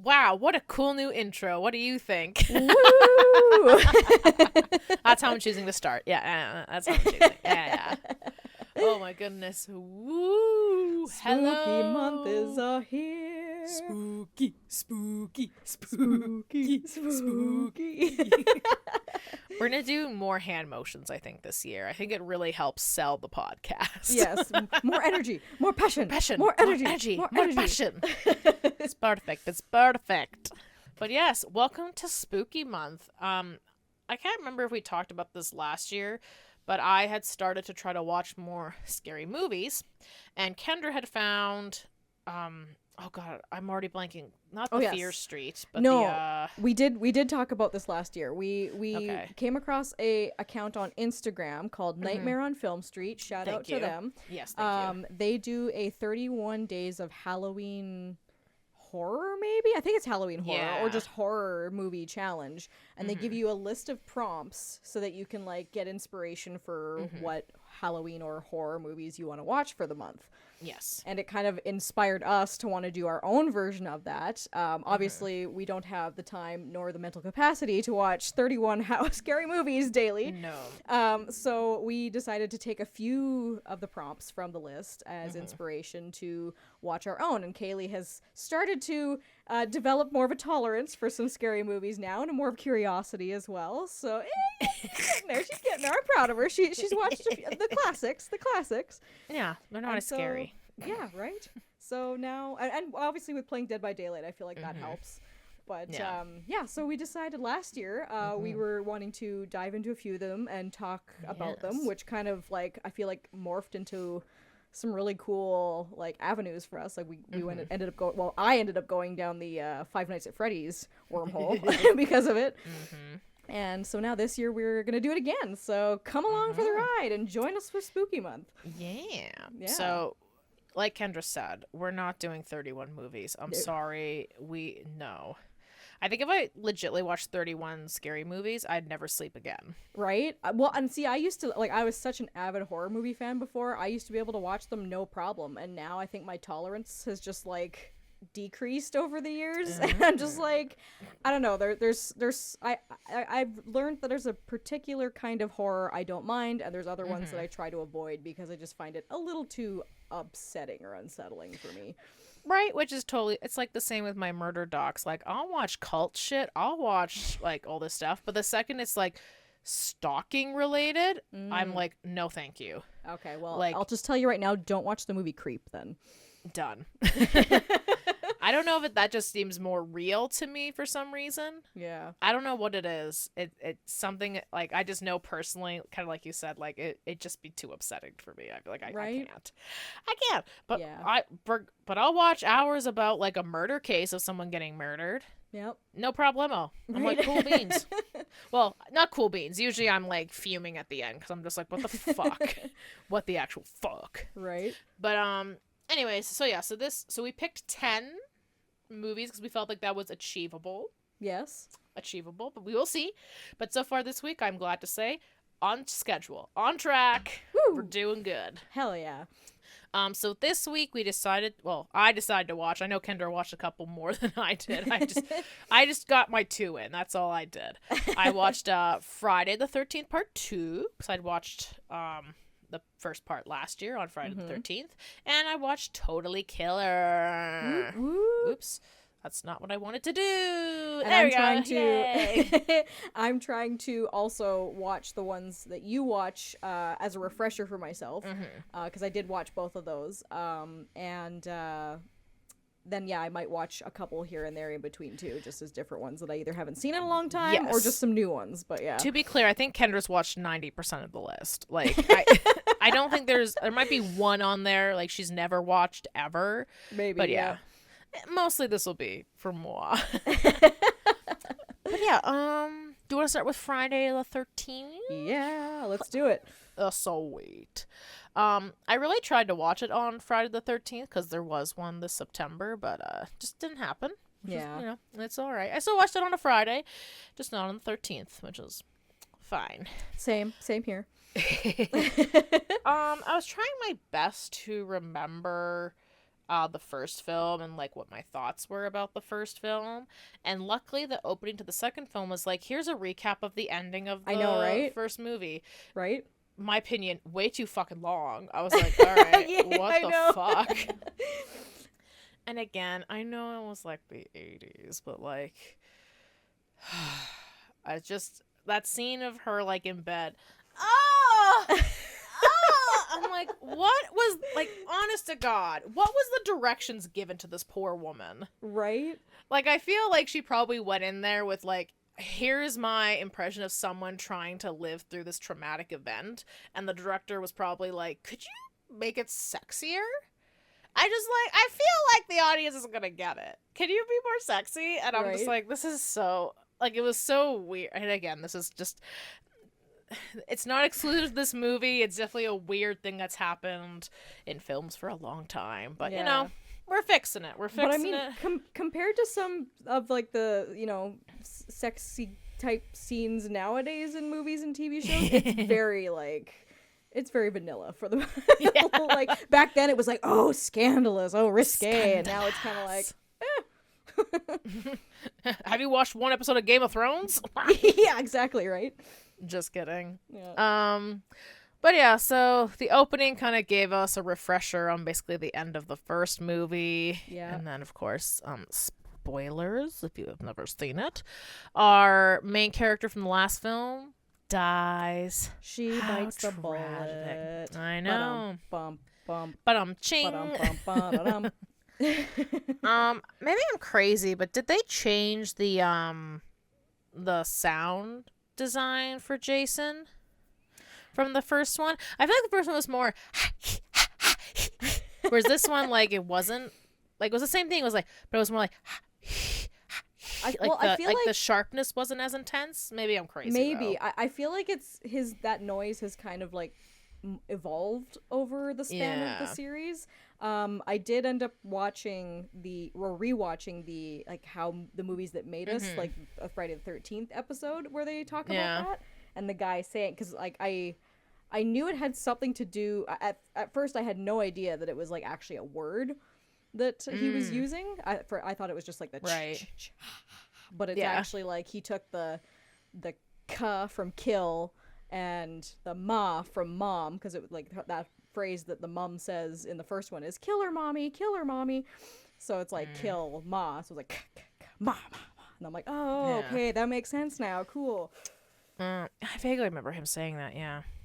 Wow, what a cool new intro. What do you think? Woo! That's how I'm choosing to start. Yeah, that's how I'm choosing. Yeah. Oh my goodness. Woo! Spooky month is here. Spooky. We're going to do more hand motions, I think, this year. I think it really helps sell the podcast. Yes. More energy. More passion. More energy. More passion. It's perfect. But yes, welcome to Spooky Month. I can't remember if we talked about this last year, but I had started to try to watch more scary movies, and Kendra had found, oh god, I'm already blanking. Not the Fear Street, but we did talk about this last year. We Okay. came across a account on Instagram called Nightmare on Film Street. Shout out to them. Yes, thank you. They do a 31 days of Halloween horror, maybe? I think it's Halloween horror or just horror movie challenge. And they give you a list of prompts so that you can like get inspiration for what Halloween or horror movies you want to watch for the month. Yes. And it kind of inspired us to want to do our own version of that. Obviously, we don't have the time nor the mental capacity to watch 31 scary movies daily. No. So we decided to take a few of the prompts from the list as inspiration to watch our own. And Caleigh has started to develop more of a tolerance for some scary movies now and more of curiosity as well. So she's getting there. I'm proud of her. She's watched the classics. Yeah, they're not as scary. Yeah, right? So now, and obviously with playing Dead by Daylight, I feel like that helps. But so we decided last year we were wanting to dive into a few of them and talk about them, which kind of like, I feel like morphed into some really cool like avenues for us. Like we ended up going, well, I ended up going down the Five Nights at Freddy's wormhole because of it. And so now this year we're going to do it again. So come along for the ride and join us for Spooky Month. Yeah. So like Kendra said, we're not doing 31 movies. I'm sorry. No. I think if I legitimately watched 31 scary movies, I'd never sleep again. Right? Well, and see, I used to, like, I was such an avid horror movie fan before. I used to be able to watch them no problem. And now I think my tolerance has just, like, decreased over the years. And I'm just like, I don't know. I've learned that there's a particular kind of horror I don't mind. And there's other ones that I try to avoid because I just find it a little too upsetting or unsettling for me. Right, which is totally, it's like the same with my murder docs. Like, I'll watch cult shit, I'll watch, like, all this stuff, but the second it's, like, stalking related, I'm like, no thank you. Okay, well, like, I'll just tell you right now, don't watch the movie Creep, then. Done. I don't know if that just seems more real to me for some reason. Yeah. I don't know what it is. It's something, like, I just know personally, kind of like you said, like, it just be too upsetting for me. I feel like I can't. But but I'll watch hours about, like, a murder case of someone getting murdered. Yep. No problemo. I'm like, cool beans. Well, not cool beans. Usually I'm, like, fuming at the end because I'm just like, what the fuck? What the actual fuck? Right. But, anyways, so we picked 10 movies because we felt like that was achievable, but we will see. But so far this week, I'm glad to say, on schedule, on track. Woo! We're doing good. Hell yeah. So this week I decided to watch, I know Kendra watched a couple more than I did. I just got my 2 in. That's all I did. I watched Friday the 13th part 2 because I'd watched the first part last year on Friday the 13th, and I watched Totally Killer. Oops, that's not what I wanted to do. And I'm trying to also watch the ones that you watch as a refresher for myself, because I did watch both of those, and then I might watch a couple here and there in between too, just as different ones that I either haven't seen in a long time or just some new ones. But yeah, to be clear, I think Kendra's watched 90% of the list. Like, I don't think there might be one on there like she's never watched ever. Maybe, but yeah. Mostly this will be for moi. But yeah, do you want to start with Friday the 13th? Yeah, let's do it. Sweet. I really tried to watch it on Friday the 13th because there was one this September, but just didn't happen. Yeah. It's all right. I still watched it on a Friday, just not on the 13th, which is fine. Same here. I was trying my best to remember the first film and like what my thoughts were about the first film. And luckily the opening to the second film was like, here's a recap of the ending of the I know, right? first movie. Right? My opinion, way too fucking long. I was like, all right, Yeah, what I the know. fuck? And again, I know it was like the 80s, but like, I just, that scene of her like in bed, I'm like, what was, like, honest to God, what was the directions given to this poor woman? Right? Like, I feel like she probably went in there with like, here's my impression of someone trying to live through this traumatic event, and the director was probably like, could you make it sexier? I feel like the audience isn't gonna get it. Can you be more sexy? And I'm just like, this is so, like, it was so weird. And again, this is just, it's not exclusive to this movie. It's definitely a weird thing that's happened in films for a long time. But, you know, we're fixing it. We're fixing it. Compared to some of, like, the, you know, sexy type scenes nowadays in movies and TV shows, it's very, like... It's very vanilla for the like back then it was like, oh, scandalous, oh, risque, and now it's kind of like Have you watched one episode of Game of Thrones? Yeah, exactly, right? Just kidding. Yeah. But yeah, so the opening kind of gave us a refresher on basically the end of the first movie. Yeah. And then of course, spoilers if you have never seen it. Our main character from the last film dies. She bites the bullet. I know. Ching. Maybe I'm crazy, but did they change the sound design for Jason from the first one? I feel like the first one was more whereas this one, like, it wasn't, like, it was the same thing. It was like, but it was more like I feel like the sharpness wasn't as intense. Maybe I'm crazy. Maybe I feel like it's that noise has kind of like evolved over the span of the series. I did end up rewatching the like how the movies that made us, like a Friday the 13th episode where they talk about that, and the guy saying, because like I knew it had something to do. At first I had no idea that it was like actually a word that he was using. I thought it was just like the but it's actually like he took the ka from kill and the ma from mom, because it was like that phrase that the mom says in the first one is kill her mommy, so it's like kill ma, so it's like ma, and I'm like, oh, okay, that makes sense now, cool. I vaguely remember him saying that.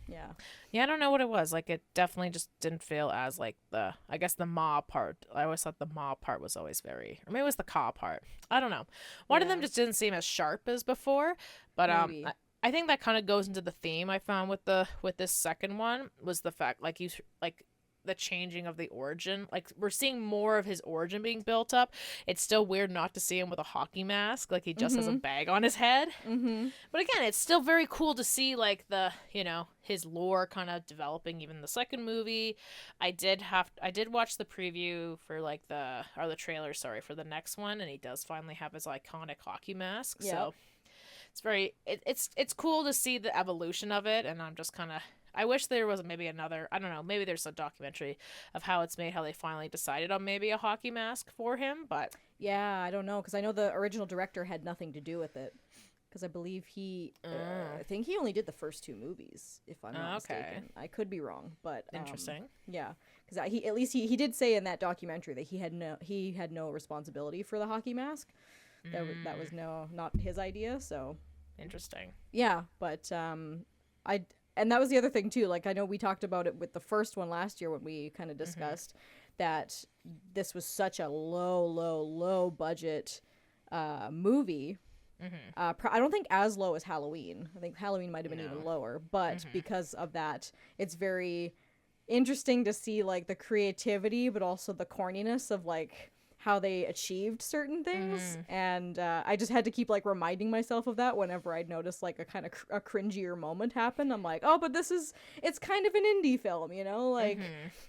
Yeah, I don't know what it was. Like, it definitely just didn't feel as, like, I guess the ma part. I always thought the ma part was always very, or maybe it was the ka part. I don't know. One of them just didn't seem as sharp as before. But I think that kind of goes into the theme I found with this second one, was the fact, like, the changing of the origin. Like, we're seeing more of his origin being built up. It's still weird not to see him with a hockey mask, like he just has a bag on his head. But again, it's still very cool to see, like, the, you know, his lore kind of developing even in the second movie. I did watch the preview for, like, the trailer, sorry, for the next one, and he does finally have his iconic hockey mask. So it's very it's cool to see the evolution of it, and I'm just kind of, I wish there was maybe another, I don't know, maybe there's a documentary of how it's made, how they finally decided on maybe a hockey mask for him, but... Yeah, I don't know, because I know the original director had nothing to do with it, because I believe I think he only did the first two movies, if I'm not mistaken. I could be wrong, but... Interesting. Yeah, because he did say in that documentary that he had no responsibility for the hockey mask. That was not his idea, so... Interesting. Yeah, but and that was the other thing too. Like, I know we talked about it with the first one last year when we kind of discussed that this was such a low budget movie. I don't think as low as Halloween. I think Halloween might have been even lower, but because of that, it's very interesting to see, like, the creativity, but also the corniness of, like, how they achieved certain things, and I just had to keep, like, reminding myself of that whenever I'd notice, like, a kind of a cringier moment happen. I'm like, oh, but it's kind of an indie film, you know, like,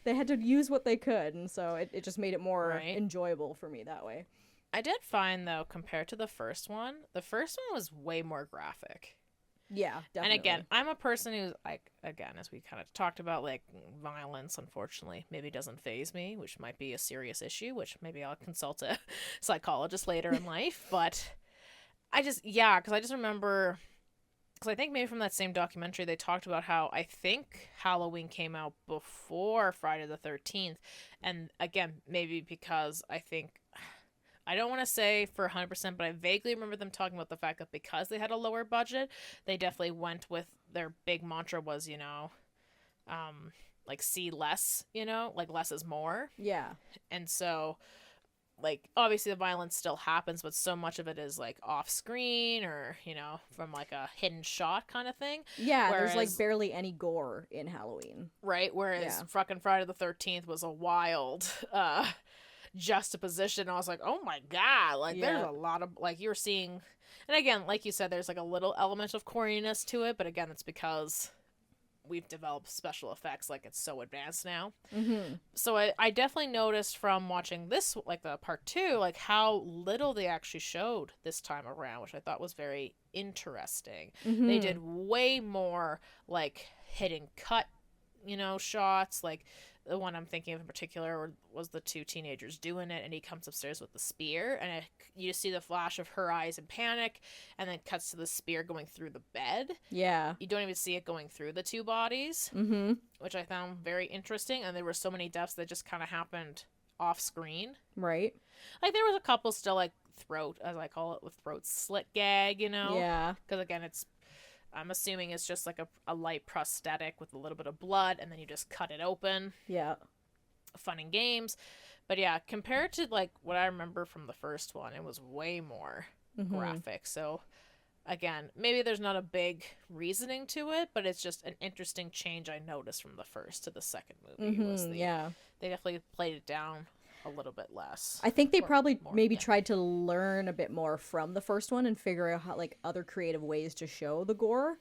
they had to use what they could, and so it just made it more enjoyable for me that way. I did find, though, compared to the first one was way more graphic. Yeah, definitely. And again, I'm a person who's like, again, as we kind of talked about, like violence, unfortunately, maybe doesn't faze me, which might be a serious issue, which maybe I'll consult a psychologist later in life. But because I just remember, because I think maybe from that same documentary, they talked about how I think Halloween came out before Friday the 13th. And again, maybe because I don't want to say for 100%, but I vaguely remember them talking about the fact that because they had a lower budget, they definitely went with their big mantra was, like see less, like less is more. Yeah. And so, like, obviously the violence still happens, but so much of it is like off screen or, from like a hidden shot kind of thing. Yeah, there's like barely any gore in Halloween. Right? Whereas fucking Friday the 13th was a wild, juxtaposition. I was like, oh my god, like there's a lot of, like, you're seeing, and again, like you said, there's like a little element of corniness to it, but again, it's because we've developed special effects, like it's so advanced now. So I definitely noticed from watching this, like the part 2, like how little they actually showed this time around, which I thought was very interesting. They did way more like hidden cut shots, like the one I'm thinking of in particular was the 2 teenagers doing it, and he comes upstairs with the spear, and you see the flash of her eyes in panic, and then cuts to the spear going through the bed. Yeah. You don't even see it going through the 2 bodies, which I found very interesting, and there were so many deaths that just kind of happened off screen. Right. Like, there was a couple still, like, throat, as I call it, with throat slit gag, Yeah. Because, again, I'm assuming it's just like a light prosthetic with a little bit of blood, and then you just cut it open. Yeah. Fun and games. But yeah, compared to like what I remember from the first one, it was way more graphic. So again, maybe there's not a big reasoning to it, but it's just an interesting change I noticed from the first to the second movie. They definitely played it down a little bit less. I think they probably tried to learn a bit more from the first one and figure out how, like, other creative ways to show the gore.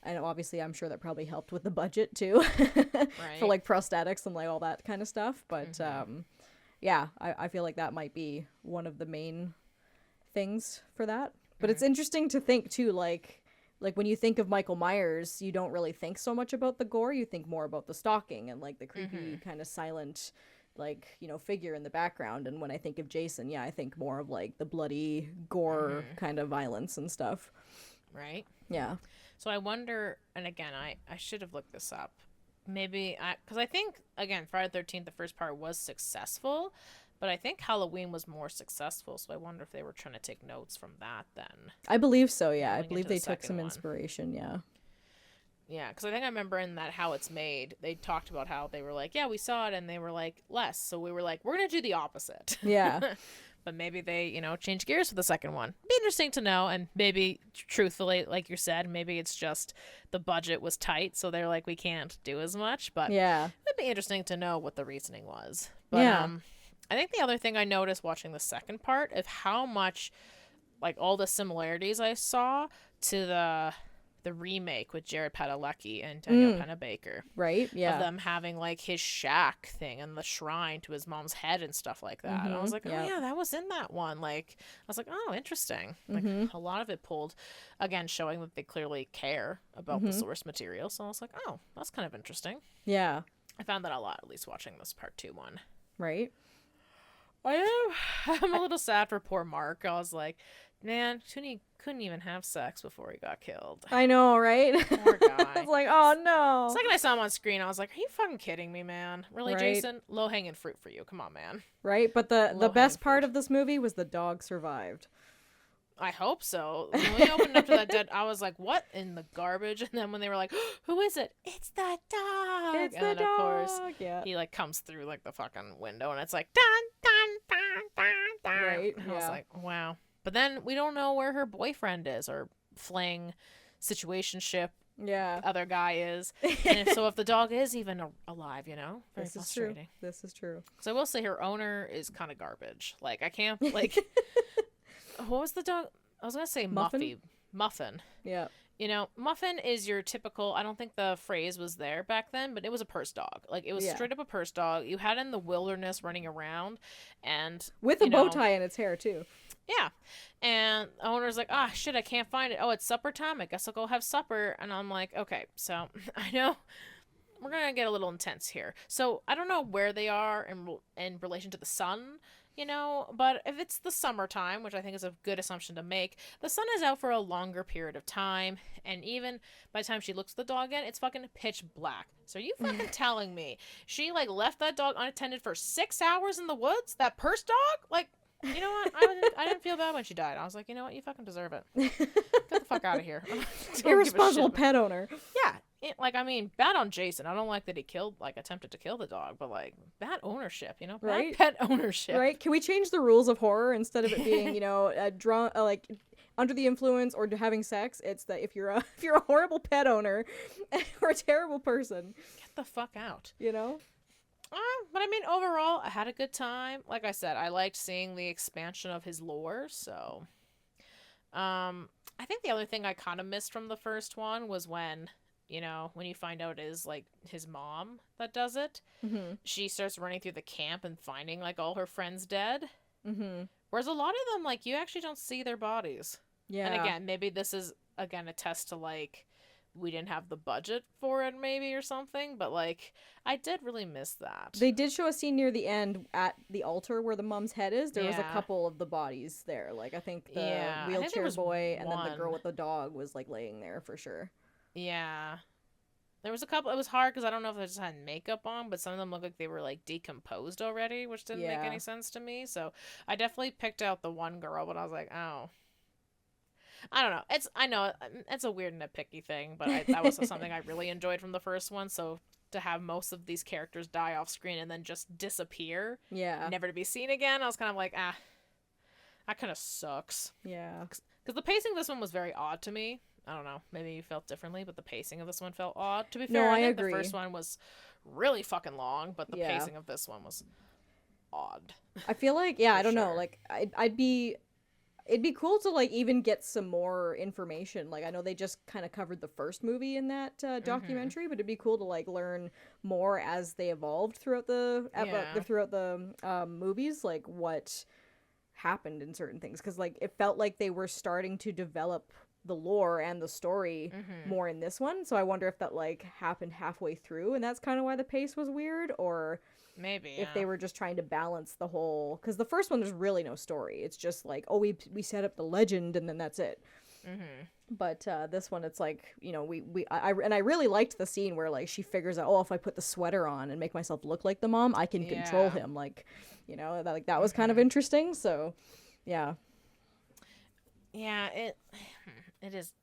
And obviously I'm sure that probably helped with the budget too. Right. For like prosthetics and like all that kind of stuff. But I feel like that might be one of the main things for that. But it's interesting to think too, like when you think of Michael Myers, you don't really think so much about the gore. You think more about the stalking and like the creepy kind of silent, like, figure in the background. And when I think of Jason, I think more of like the bloody gore kind of violence and stuff. Right. Yeah. So I wonder, and again, I should have looked this up. Maybe because I think, again, Friday the 13th, the first part was successful, but I think Halloween was more successful. So I wonder if they were trying to take notes from that then. I believe so. Yeah. I believe they took some inspiration. Yeah. Yeah, because I think I remember in that How It's Made, they talked about how they were like, yeah, we saw it, and they were like, less. So we were like, we're going to do the opposite. Yeah. But maybe they, changed gears for the second one. Be interesting to know, and maybe, truthfully, like you said, maybe it's just the budget was tight, so they're like, we can't do as much. But it'd be interesting to know what the reasoning was. But I think the other thing I noticed watching the second part of how much, like, all the similarities I saw to the remake with Jared Padalecki and Daniel Panabaker. Right, yeah. Of them having, like, his shack thing and the shrine to his mom's head and stuff like that. And I was like, oh, yeah, that was in that one. Like, I was like, oh, interesting. Like, a lot of it pulled, again, showing that they clearly care about the source material. So I was like, oh, that's kind of interesting. Yeah. I found that a lot, at least watching this part 2 one. Right. I'm a little sad for poor Mark. I was like, man, couldn't even have sex before he got killed. I know, right? Poor guy. I was like, oh no. The second I saw him on screen, I was like, are you fucking kidding me, man? Really, right? Jason? Low-hanging fruit for you. Come on, man. Right? But the best part of this movie was the dog survived. I hope so. When we opened up to that dead, I was like, what in the garbage? And then when they were like, who is it? It's the dog. It's and the then, dog. Of course, he like comes through like the fucking window and it's like, dun, dun, dun, dun, dun. Right. And I was like, wow. But then we don't know where her boyfriend is or fling situationship other guy is. And if the dog is even alive, very frustrating. This is true. So I will say her owner is kind of garbage. Like, I can't, like, what was the dog? I was going to say Muffin. Yeah. Muffin is your typical, I don't think the phrase was there back then, but it was a purse dog. Like, it was straight up a purse dog. You had it in the wilderness running around and... with a bow tie in its hair, too. Yeah. And the owner's like, ah, shit, I can't find it. Oh, it's supper time. I guess I'll go have supper. And I'm like, okay, so I know we're going to get a little intense here. So I don't know where they are in relation to the sun, but if it's the summertime, which I think is a good assumption to make, the sun is out for a longer period of time. And even by the time she looks at the dog again, it's fucking pitch black. So are you fucking telling me she, like, left that dog unattended for 6 hours in the woods? That purse dog? Like, you know what? I didn't feel bad when she died. I was like, you know what? You fucking deserve it. Get the fuck out of here. Irresponsible pet owner. Yeah. Bad on Jason. I don't like that he attempted to kill the dog, but, like, bad ownership, Right? Bad pet ownership. Right? Can we change the rules of horror instead of it being, drunk, like, under the influence or having sex? It's that if you're a horrible pet owner or a terrible person, get the fuck out. But overall, I had a good time. Like I said, I liked seeing the expansion of his lore, so I think the other thing I kind of missed from the first one was when you find out it is, like, his mom that does it. Mm-hmm. She starts running through the camp and finding, like, all her friends dead. Mm-hmm. Whereas a lot of them, like, you actually don't see their bodies. Yeah. And again, maybe this is, again, a test to, like, we didn't have the budget for it, maybe, or something, but, like, I did really miss that. They did show a scene near the end at the altar where the mom's head is. There was a couple of the bodies there. Like, I think the wheelchair boy and then the girl with the dog was, like, laying there for sure. Yeah. There was a couple. It was hard because I don't know if they just had makeup on, but some of them looked like they were, like, decomposed already, which didn't make any sense to me. So I definitely picked out the one girl, but I was like, oh. I don't know. I know it's a weird nitpicky thing, but that was something I really enjoyed from the first one. So to have most of these characters die off screen and then just disappear, never to be seen again, I was kind of like, that kind of sucks. Yeah. Because the pacing of this one was very odd to me. I don't know. Maybe you felt differently, but the pacing of this one felt odd. To be fair, I think agree. The first one was really fucking long, but the pacing of this one was odd. I feel like, I don't know. Like, it'd be cool to, like, even get some more information. Like, I know they just kind of covered the first movie in that documentary, but it'd be cool to, like, learn more as they evolved throughout the movies, like, what happened in certain things. Because, like, it felt like they were starting to develop the lore and the story more in this one. So I wonder if that, like, happened halfway through, and that's kind of why the pace was weird, or maybe if they were just trying to balance the whole, because the first one there's really no story. It's just like, oh, we set up the legend and then that's it. But this one, it's like, I really liked the scene where, like, she figures out, oh, if I put the sweater on and make myself look like the mom, I can control him. Like, that was kind of interesting. So yeah it is.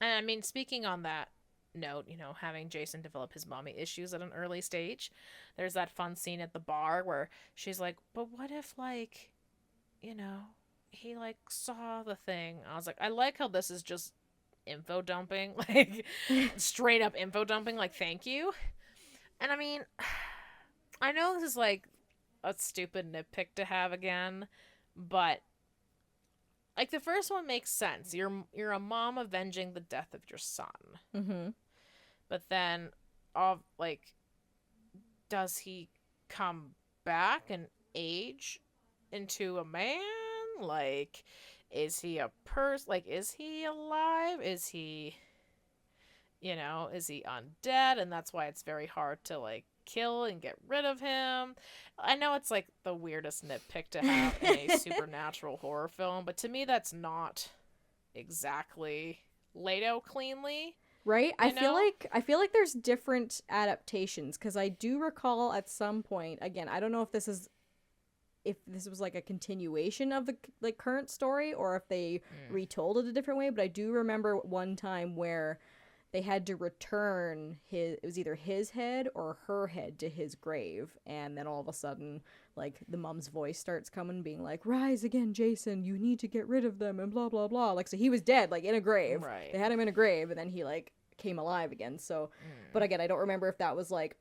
And I mean, speaking on that note, having Jason develop his mommy issues at an early stage, there's that fun scene at the bar where she's like, but what if, like, he, like, saw the thing. I was like, I like how this is just info dumping, like, straight up info dumping, like, thank you. And I mean, I know this is, like, a stupid nitpick to have again, but, like, the first one makes sense. You're a mom avenging the death of your son. But then, like, does he come back and age into a man? Like, is he a person? Like, is he alive? Is he, is he undead? And that's why it's very hard to, like, kill and get rid of him. I know it's, like, the weirdest nitpick to have in a supernatural horror film, but to me that's not exactly laid out cleanly. Right? I feel like there's different adaptations, because I do recall at some point, again, I don't know if this was like a continuation of the, like, current story or if they retold it a different way, but I do remember one time where they had to return it was either his head or her head to his grave, and then all of a sudden, like, the mom's voice starts coming, being like, rise again, Jason, you need to get rid of them, and blah blah blah. Like, so he was dead, like, in a grave. Right. They had him in a grave, and then he, like, came alive again. So but again, I don't remember if that was, like,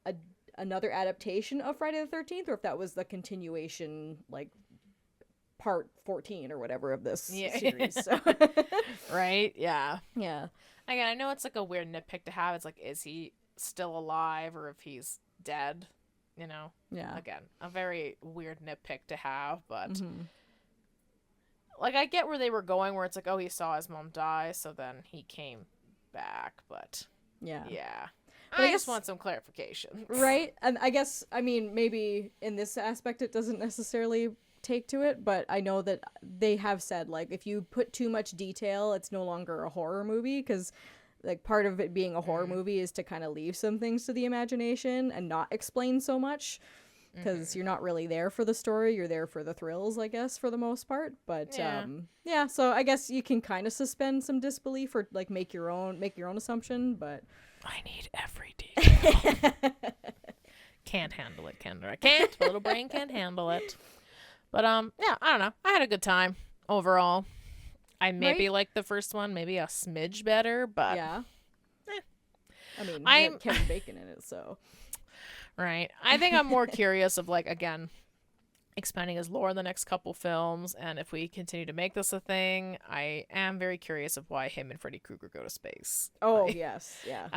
another adaptation of Friday the 13th, or if that was the continuation, like, part 14 or whatever of this series. So. Right? Yeah. Yeah. Again, I know it's, like, a weird nitpick to have. It's like, is he still alive or if he's dead? Yeah. Again, a very weird nitpick to have, but like, I get where they were going, where it's like, oh, he saw his mom die, so then he came back, but yeah. But I just want some clarification. Right? And I guess, I mean, maybe in this aspect it doesn't necessarily take to it, but I know that they have said, like, if you put too much detail, it's no longer a horror movie, because, like, part of it being a horror movie is to kind of leave some things to the imagination and not explain so much, because you're not really there for the story, you're there for the thrills, I guess, for the most part. But yeah, so I guess you can kind of suspend some disbelief or, like, make your own assumption, but I need every detail. Can't handle it, Kendra. I can't. My little brain can't handle it. But yeah, I don't know. I had a good time overall. I maybe like the first one, maybe a smidge better, but yeah. I mean, I had Kevin Bacon in it, so right. I think I'm more curious of, like, again, expanding his lore in the next couple films, and if we continue to make this a thing, I am very curious of why him and Freddy Krueger go to space. Oh, yes, yeah.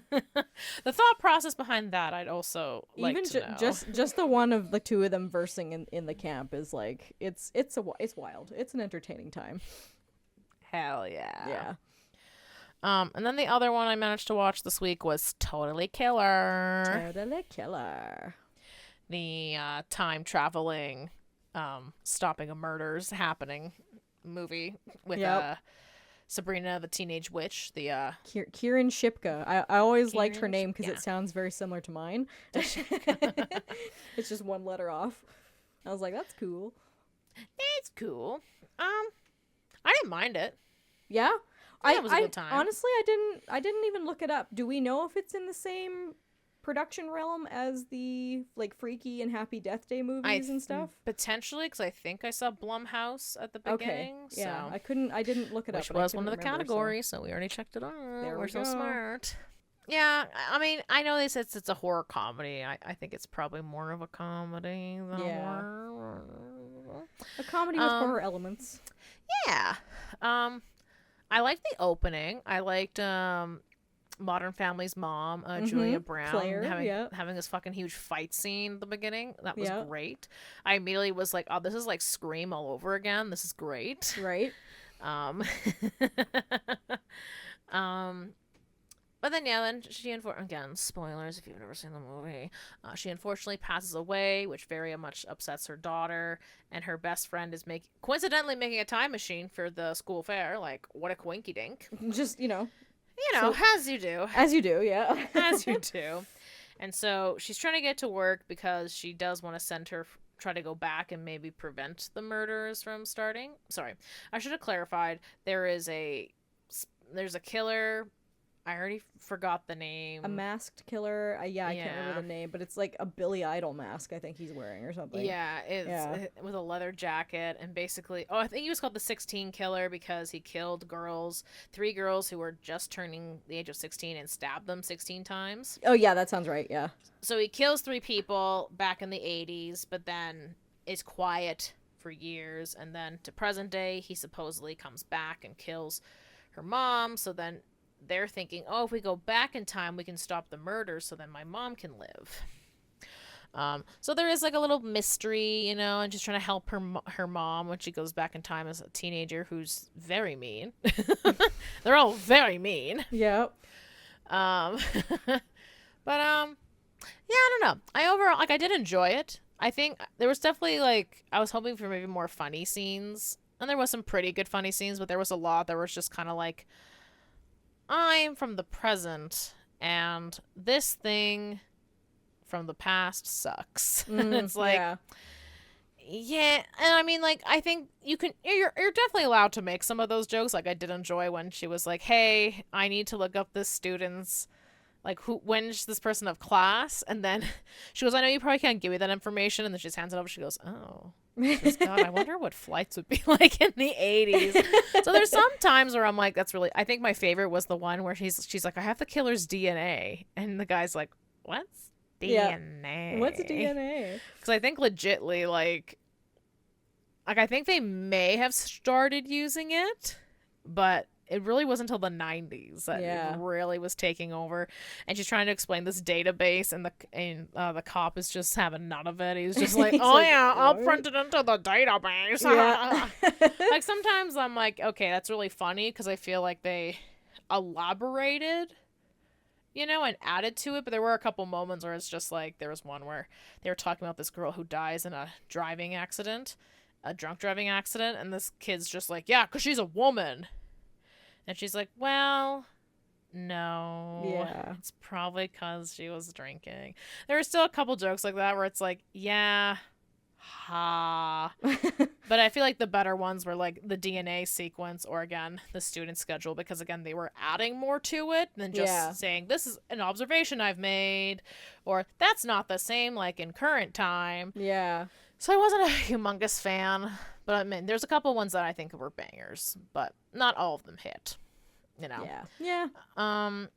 The thought process behind that, I'd also like even to know. Just the one of the two of them versing in the camp is, like, it's wild. It's an entertaining time. Hell yeah. Yeah. And then the other one I managed to watch this week was Totally Killer. Totally Killer. The time traveling, stopping of murders happening movie with Sabrina the Teenage Witch. The Kieran Shipka. I always liked her name because it sounds very similar to mine. It's just one letter off. I was like, that's cool. It's cool. I didn't mind it. Yeah. It was a good time. Honestly, I didn't even look it up. Do we know if it's in the same production realm as the, like, Freaky and Happy Death Day movies and stuff? Potentially, because I think I saw Blumhouse at the beginning. Okay. Yeah, so. I didn't look it up. Which was one of the categories, so we already checked it off. We're so smart. Yeah, I mean, I know they said it's a horror comedy. I think it's probably more of a comedy than a horror. A comedy with horror elements. Yeah. I liked the opening. I liked Modern Family's mom, Julia Brown, Claire, having this fucking huge fight scene at the beginning. That was great. I immediately was like, oh, this is like Scream all over again. This is great. Right. But then she again, spoilers if you've never seen the movie, she unfortunately passes away, which very much upsets her daughter, and her best friend is coincidentally making a time machine for the school fair. Like, what a coinky dink. Just, as you do. As you do, yeah. As you do. And so she's trying to get to work because she does want to try to go back and maybe prevent the murders from starting. Sorry, I should have clarified. There's a killer. I already forgot the name. A masked killer. I can't remember the name, but it's like a Billy Idol mask I think he's wearing or something. Yeah, it's with a leather jacket, and basically, I think he was called the 16 Killer because he killed 3 girls who were just turning the age of 16 and stabbed them 16 times. Oh yeah, that sounds right, yeah. So he kills 3 people back in the 80s, but then is quiet for years, and then to present day, he supposedly comes back and kills her mom, so then they're thinking, oh, if we go back in time, we can stop the murder so then my mom can live. So there is like a little mystery, and just trying to help her mom when she goes back in time as a teenager who's very mean. They're all very mean. Yep. But I don't know. I did enjoy it. I think there was definitely, like, I was hoping for maybe more funny scenes, and there was some pretty good funny scenes, but there was a lot that was just kind of like, I'm from the present, and this thing from the past sucks. It's like, yeah. And I mean, like, I think you're definitely allowed to make some of those jokes. Like, I did enjoy when she was like, hey, I need to look up this student's, like, when's this person of class? And then she goes, I know you probably can't give me that information. And then she just hands it over. She goes, oh. God, I wonder what flights would be like in the 80s. So there's some times where I'm like, that's really, I think my favorite was the one where she's like, I have the killer's DNA. And the guy's like, what's DNA? What's DNA? Because I think legitly, like I think they may have started using it, but it really wasn't until the 90s that it really was taking over. And she's trying to explain this database, and the cop is just having none of it. He's just like, oh, like, yeah, I'll print it into the database. Yeah. Like, sometimes I'm like, okay, that's really funny because I feel like they elaborated, you know, and added to it. But there were a couple moments where it's just like, there was one where they were talking about this girl who dies in a drunk driving accident, and this kid's just like, yeah, because she's a woman. And she's like, well, no. Yeah. It's probably because she was drinking. There were still a couple jokes like that where it's like, yeah, ha. But I feel like the better ones were like the DNA sequence, or again, the student schedule, because again, they were adding more to it than just saying, this is an observation I've made, or that's not the same like in current time. Yeah. So I wasn't a humongous fan, but I mean, there's a couple ones that I think were bangers, but not all of them hit, you know? Yeah. The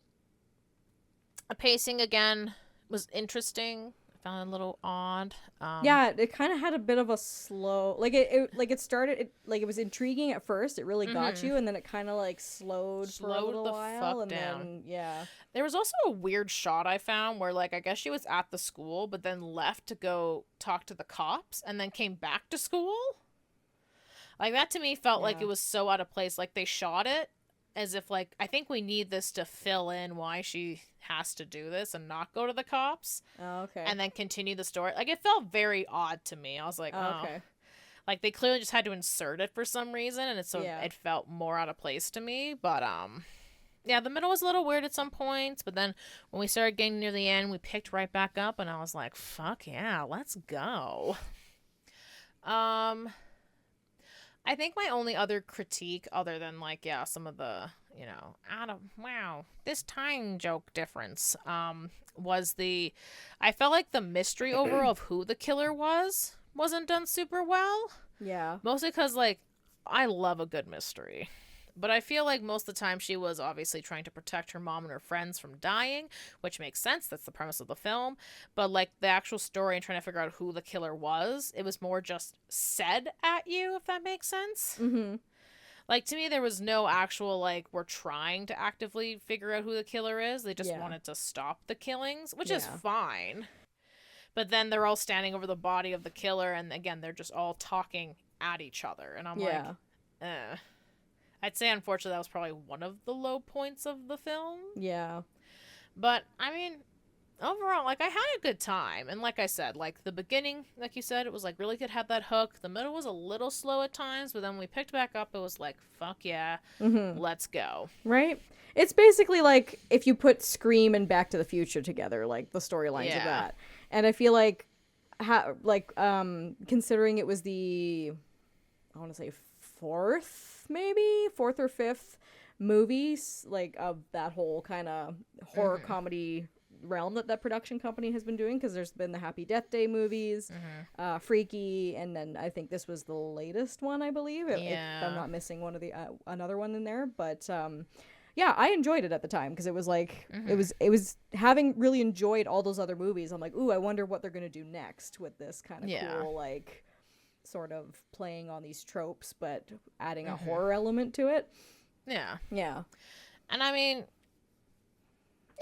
pacing, again, was interesting. I found it a little odd. Yeah, it kind of had a bit of a slow, like it started, it was intriguing at first. It really got you, and then it kind of like slowed for a little while, and down. Then there was also a weird shot I found where, like, I guess she was at the school, but then left to go talk to the cops, and then came back to school. Like, that to me felt like it was so out of place. Like, they shot it as if, like, I think we need this to fill in why she has to do this and not go to the cops. Oh, okay. And then continue the story. Like, it felt very odd to me. I was like, oh. Okay. Like, they clearly just had to insert it for some reason, and it felt more out of place to me. But, yeah, the middle was a little weird at some points, but then when we started getting near the end, we picked right back up, and I was like, fuck yeah, let's go. I think my only other critique, other than, like, yeah, some of the, you know, this time joke difference, was I felt like the mystery overall of who the killer wasn't done super well. Yeah. Mostly because, like, I love a good mystery. But I feel like most of the time she was obviously trying to protect her mom and her friends from dying, which makes sense. That's the premise of the film. But, like, the actual story and trying to figure out who the killer was, it was more just said at you, if that makes sense. Mm-hmm. Like, to me, there was no actual, like, we're trying to actively figure out who the killer is. They just wanted to stop the killings, which is fine. But then they're all standing over the body of the killer, and again, they're just all talking at each other. And I'm like, I'd say, unfortunately, that was probably one of the low points of the film. Yeah. But, I mean, overall, like, I had a good time. And like I said, like, the beginning, like you said, it was, like, really good, had that hook. The middle was a little slow at times, but then when we picked back up, it was like, fuck yeah, let's go. Right? It's basically like if you put Scream and Back to the Future together, like, the storylines of that. And I feel like, considering it was I want to say fourth or fifth movies, like, of that whole kind of horror comedy realm that production company has been doing, because there's been the Happy Death Day movies, Freaky, and then I think this was the latest one, I believe, if I'm not missing one of the another one in there. But yeah, I enjoyed it at the time, because it was like it was having really enjoyed all those other movies. I'm like, ooh, I wonder what they're gonna do next with this kind of cool, like, sort of playing on these tropes but adding a horror element to it. Yeah. And I mean,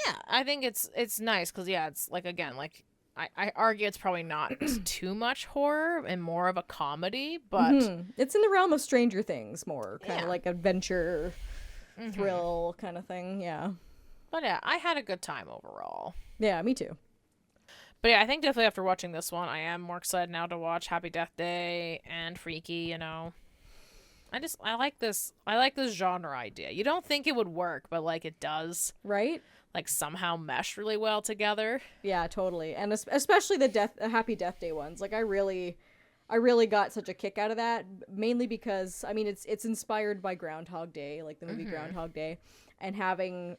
yeah, I think it's nice because, yeah, it's like, again, like, I argue it's probably not too much horror and more of a comedy, but it's in the realm of Stranger Things more, kind of like adventure thrill kind of thing. But yeah, I had a good time overall. Yeah, me too. But yeah, I think definitely after watching this one, I am more excited now to watch Happy Death Day and Freaky, you know. I like this genre idea. You don't think it would work, but, like, it does. Right? Like, somehow mesh really well together. Yeah, totally. And especially the Happy Death Day ones. Like, I really got such a kick out of that, mainly because, I mean, it's inspired by Groundhog Day, like the movie Groundhog Day, and having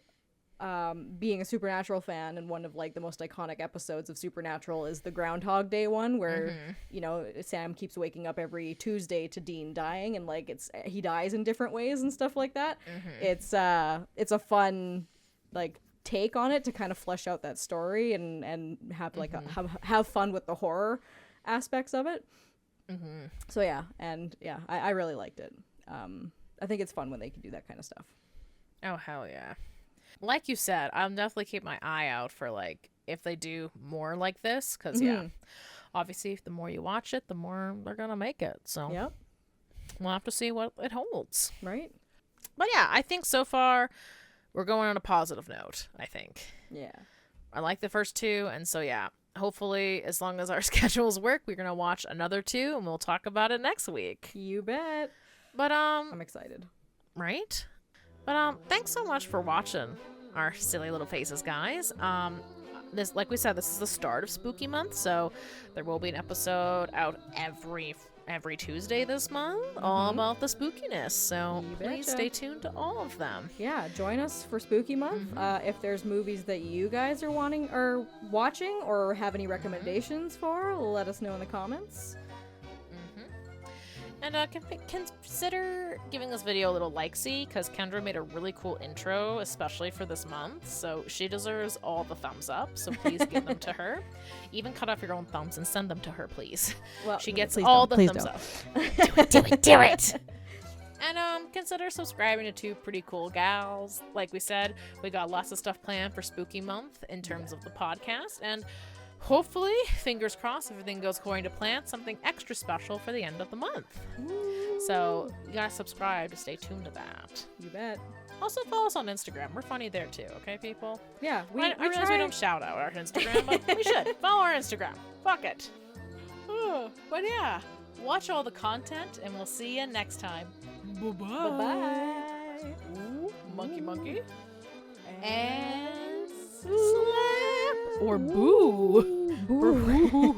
being a Supernatural fan, and one of, like, the most iconic episodes of Supernatural is the Groundhog Day one, where you know, Sam keeps waking up every Tuesday to Dean dying, and, like, he dies in different ways and stuff like that. It's a fun, like, take on it to kind of flesh out that story and have, like, have fun with the horror aspects of it. So yeah, and yeah, I really liked it. I think it's fun when they can do that kind of stuff. Oh, hell yeah. Like you said, I'll definitely keep my eye out for, like, if they do more like this. Because, yeah, obviously, the more you watch it, the more they're going to make it. So Yep. we'll have to see what it holds. Right? But, yeah, I think so far we're going on a positive note, I think. Yeah. I like the first 2. And so, yeah, hopefully, as long as our schedules work, we're going to watch another 2. And we'll talk about it next week. You bet. But, I'm excited. Right? But thanks so much for watching our silly little faces, guys. This, like we said, this is the start of Spooky Month, so there will be an episode out every Tuesday this month, all about the spookiness. So please stay tuned to all of them. Yeah, join us for Spooky Month. If there's movies that you guys are watching or have any recommendations for, let us know in the comments. And consider giving this video a little like-see, because Kendra made a really cool intro, especially for this month, so she deserves all the thumbs up, so please give them to her. Even cut off your own thumbs and send them to her, please. Well, she gets all the thumbs up. Do it! And consider subscribing to 2 pretty cool gals. Like we said, we got lots of stuff planned for Spooky Month in terms of the podcast, and hopefully, fingers crossed, everything goes according to plan, something extra special for the end of the month. Ooh. So, you gotta subscribe to stay tuned to that. You bet. Also, follow us on Instagram. We're funny there too, okay, people? Yeah, I realize we don't shout out our Instagram, but we should. Follow our Instagram. Fuck it. But yeah, watch all the content, and we'll see you next time. Bye-bye. Bye-bye. Ooh, monkey. And slap. Or boo. Boo.